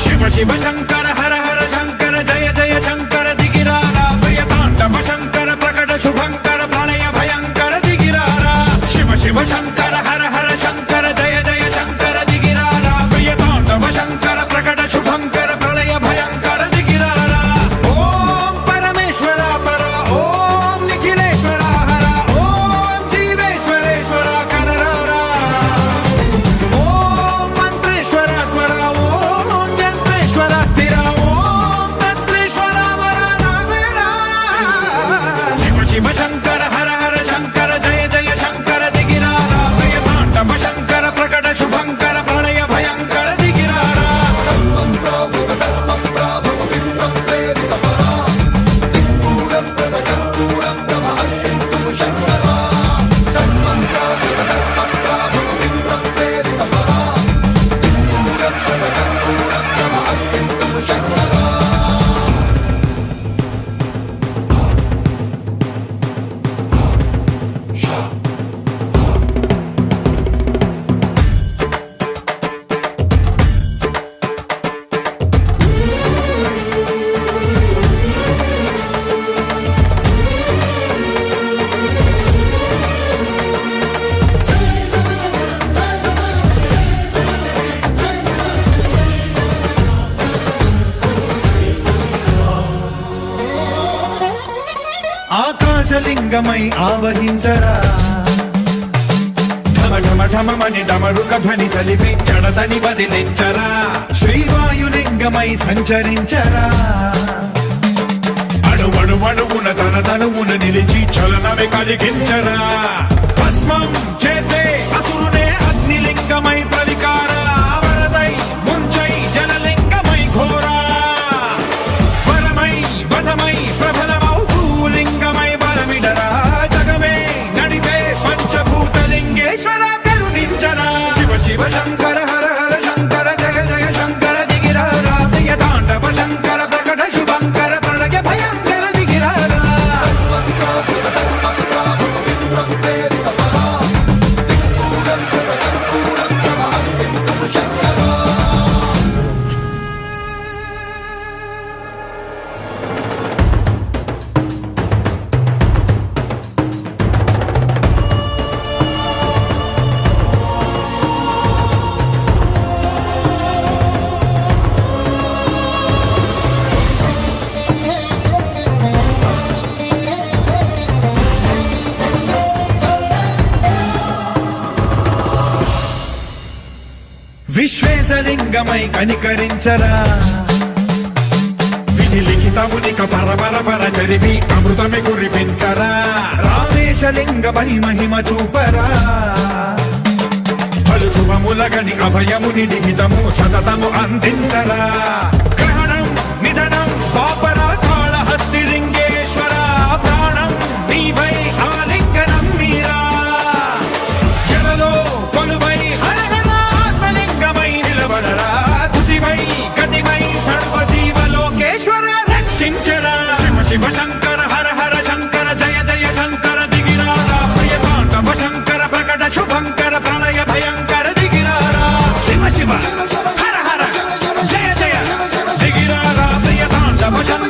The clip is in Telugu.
శివ శివ శంకర హర హర శంకర జయ జయ శంకర దిగిరారా ప్రియతాండవ శంకర ప్రకట శుభంకర ప్రళయ భయంకర దిగిరారా శివ శివ శంకర హర హర శంకర జయ జయ శంకర దిగిరారా ప్రియతాండవ శంకర ప్రకట శుభంకర ప్రళయ భయంకర దిగిరారా ఓం పరమేశ్వర పర ఓం నిఖిలేశ్వర హర ఓం జీవేశ్వరేశ్వర కరరారా ఓం మంత్రేశ్వర స్వర ఓం యంత్రేశ్వర స్థిర ఓం తంత్రేశ్వర వర నావేరా శివ శివ శంకర హర హర శంకర జయ జయ శంకర దిగిరారా ప్రియతాండవ శంకర ప్రకట శుభంకర ప్రళయ భయంకర దిగిరారా ఆకాశలింగమై ఆవహించరా ఢమ ఢమ ఢమమని డమరుక ధ్వని సలిపి చడతని వదిలించరా శ్రీవాయులింగమై సంచరించరా అణువణువున తన తనువున నిలిచి చలనమే కలిగించరా భస్మం చేసే అసురునే అగ్నిలింగమై ప్రవికార వరదై ముంచై జలలింగమై ఘోరా వరమై వసమై ప్రబలమౌ భూలింగమై బలమిడరా జగమే నడిపే పంచభూతలింగేశ్వర కరుణించరా శివ శివ శంకర హర హర శంకర జయ జయ శంకర దిగిరారా ప్రియతాండవ శంకర ప్రకట శుభంకర ప్రళయ భయంకర దిగిరారా విశ్వేశలింగమై కనికరించరా విధి లిఖితమునిక పరపర పర చరివి అమృతమి కురిపించరా రామేశలింగమై మహిమ చూపరా పలు శుభములగని అభయముని లిఖితము సతతము అందించరా గ్రహణం నిధనం పాపరా కాళహస్తిలింగేశ్వర ప్రాణం నీవై ఆలింగనం మీరా జలలో కొలువై గతివై సర్వజీవలోకేశ్వర రక్షించరా శివ శివ శంకర హర హర శంకర జయ జయ శంకర దిగిరారా ప్రియతాండవ శంకర ప్రకట శుభంకర ప్రళయ భయంకర దిగిరారా శివ శివ హర హర జయ జయ దిగిరారా ప్రియతాండవ శంకర